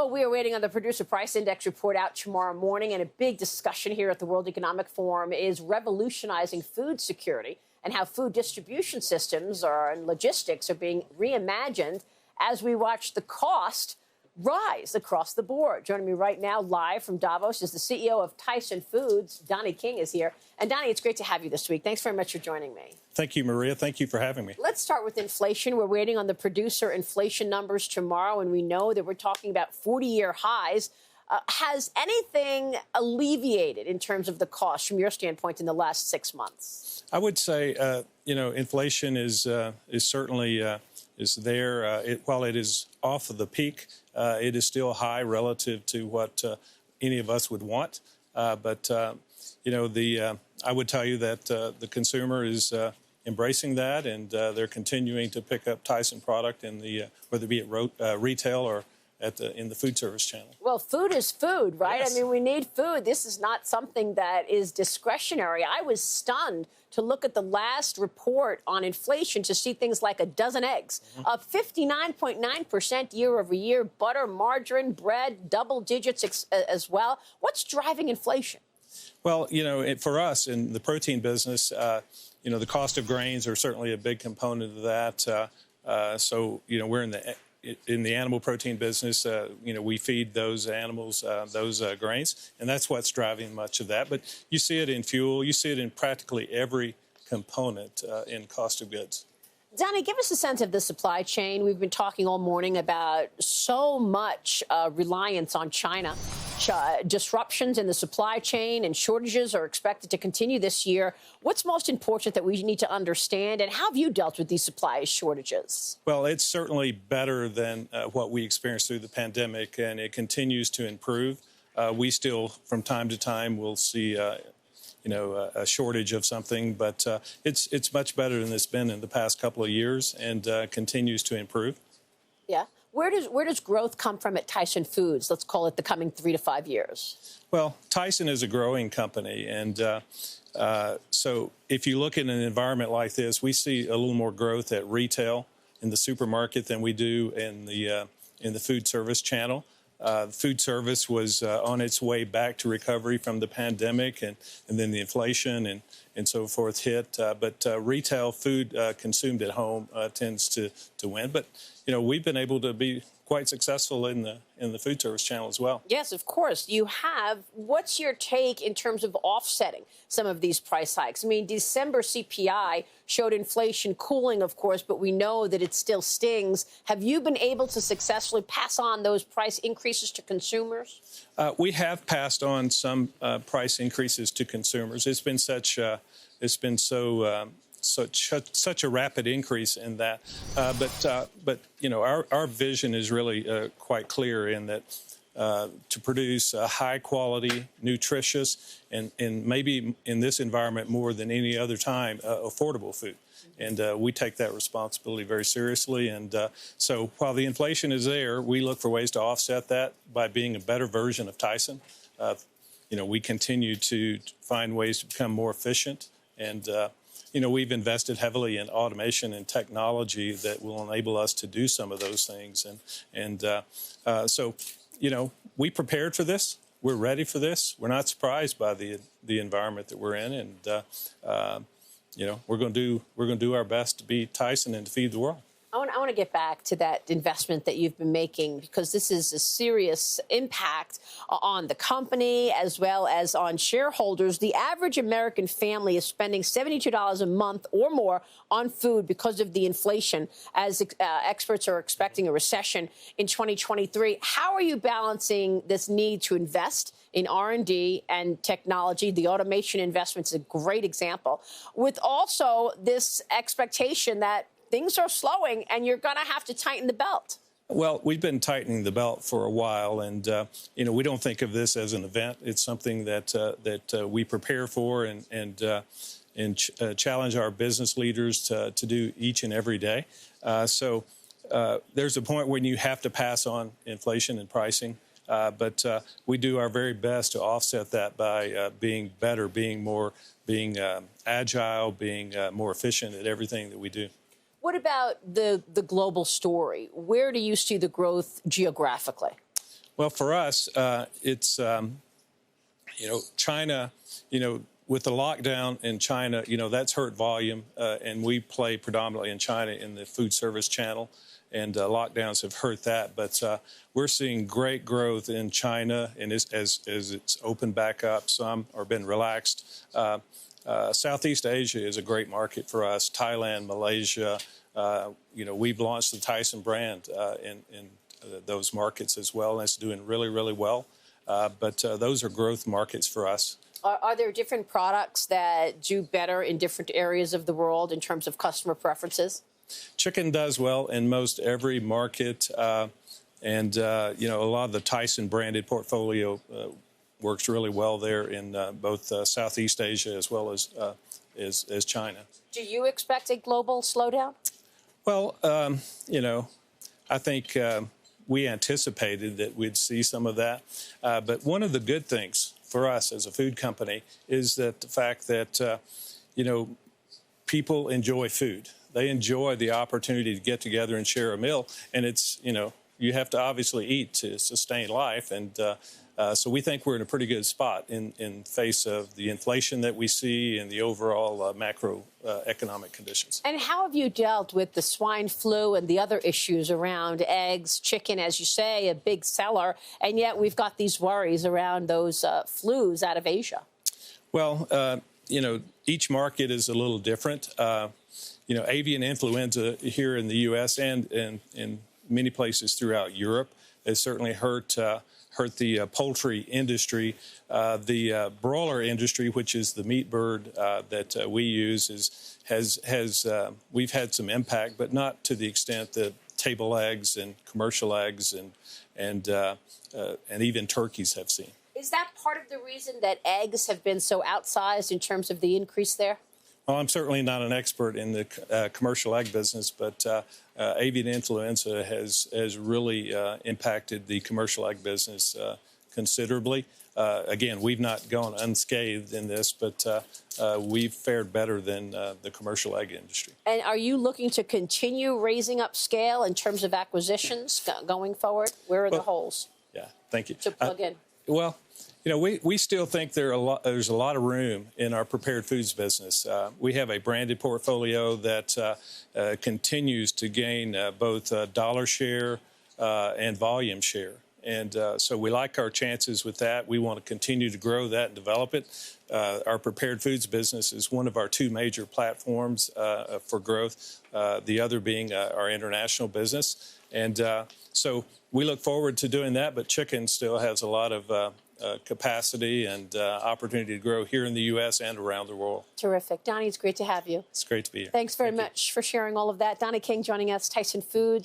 Well, we are waiting on the Producer Price Index report out tomorrow morning, and a big discussion here at the World Economic Forum is revolutionizing food security and how food distribution systems and logistics are being reimagined as we watch the cost rise across the board. Joining me right now live from Davos is the CEO of Tyson Foods. Donnie King is here. And Donnie, it's great to have you this week. Thanks very much for joining me. Thank you, Maria. Thank you for having me. Let's start with inflation. We're waiting on the producer inflation numbers tomorrow, and we know that we're talking about 40-year highs. Has anything alleviated in terms of the cost from your standpoint in the last 6 months? I would say, inflation is certainly is there. While it is off of the peak, it is still high relative to what any of us would want. I would tell you that the consumer is embracing that, and they're continuing to pick up Tyson product in the whether it be at retail or in the food service channel. Well, food is food, right? Yes. I mean, we need food. This is not something that is discretionary. I was stunned to look at the last report on inflation to see things like a dozen eggs up 59.9% year over year, butter, margarine, bread, double digits as well. What's driving inflation? Well, for us in the protein business, the cost of grains are certainly a big component of that. We're in the animal protein business. We feed those animals those grains, and that's what's driving much of that. But you see it in fuel. You see it in practically every component in cost of goods. Donnie, give us a sense of the supply chain. We've been talking all morning about so much reliance on China. Disruptions in the supply chain and shortages are expected to continue this year. What's most important that we need to understand, and how have you dealt with these supply shortages? Well, it's certainly better than what we experienced through the pandemic, and it continues to improve. We still, from time to time, will see a shortage of something, but it's much better than it's been in the past couple of years, and continues to improve. Yeah. Where does growth come from at Tyson Foods? Let's call it the coming 3 to 5 years. Well, Tyson is a growing company, and so if you look at an environment like this, we see a little more growth at retail in the supermarket than we do in the food service channel. Food service was on its way back to recovery from the pandemic, and then the inflation and so forth hit. But retail food consumed at home tends to win. But we've been able to be quite successful in the food service channel as well. Yes, of course. You have. What's your take in terms of offsetting some of these price hikes? I mean, December CPI showed inflation cooling, of course, but we know that it still stings. Have you been able to successfully pass on those price increases to consumers? We have passed on some price increases to consumers. It's been such a rapid increase in that, but our vision is really quite clear in that to produce high quality, nutritious, and maybe in this environment more than any other time, affordable food. And we take that responsibility very seriously. And so while the inflation is there, we look for ways to offset that by being a better version of Tyson. We continue to find ways to become more efficient, and we've invested heavily in automation and technology that will enable us to do some of those things. So we prepared for this. We're ready for this. We're not surprised by the environment that we're in, and we're going to do our best to be Tyson and to feed the world. I want to get back to that investment that you've been making, because this is a serious impact on the company as well as on shareholders. The average American family is spending $72 a month or more on food because of the inflation, as experts are expecting a recession in 2023. How are you balancing this need to invest in R&D and technology? The automation investment is a great example, with also this expectation that things are slowing and you're going to have to tighten the belt. Well, we've been tightening the belt for a while, and we don't think of this as an event. It's something that we prepare for and challenge our business leaders to do each and every day. So there's a point when you have to pass on inflation and pricing, but we do our very best to offset that by being better, being agile, being more efficient at everything that we do. What about the global story? Where do you see the growth geographically? Well, for us, it's, China, with the lockdown in China, that's hurt volume. And we play predominantly in China in the food service channel. And lockdowns have hurt that. But we're seeing great growth in China. And as it's opened back up some or been relaxed, Southeast Asia is a great market for us. Thailand, Malaysia, we've launched the Tyson brand in those markets as well, and it's doing really, really well. But those are growth markets for us. Are there different products that do better in different areas of the world in terms of customer preferences? Chicken does well in most every market, and a lot of the Tyson branded portfolio works really well there in both Southeast Asia as well as China. Do you expect a global slowdown? Well, I think we anticipated that we'd see some of that. But one of the good things for us as a food company is that the fact that, people enjoy food. They enjoy the opportunity to get together and share a meal. And it's, you have to obviously eat to sustain life. And so we think we're in a pretty good spot in face of the inflation that we see and the overall macroeconomic conditions. And how have you dealt with the swine flu and the other issues around eggs, chicken, as you say, a big seller, and yet we've got these worries around those flus out of Asia? Well, each market is a little different. Avian influenza here in the U.S. and in many places throughout Europe has certainly hurt the poultry industry. The broiler industry, which is the meat bird that we use, we've had some impact, but not to the extent that table eggs and commercial eggs and even turkeys have seen. Is that part of the reason that eggs have been so outsized in terms of the increase there? Well, I'm certainly not an expert in the commercial egg business, but avian influenza has really impacted the commercial egg business considerably. Again, we've not gone unscathed in this, but we've fared better than the commercial egg industry. And are you looking to continue raising up scale in terms of acquisitions going forward? Where are the holes? Yeah, thank you. To plug in. Well, we still think there's a lot of room in our prepared foods business. We have a branded portfolio that continues to gain both dollar share and volume share. And so we like our chances with that. We want to continue to grow that and develop it. Our prepared foods business is one of our two major platforms for growth, the other being our international business. And so we look forward to doing that, but chicken still has a lot of capacity and opportunity to grow here in the U.S. and around the world. Terrific. Donnie, it's great to have you. It's great to be here. Thanks very much for sharing all of that. Donnie King joining us, Tyson Foods.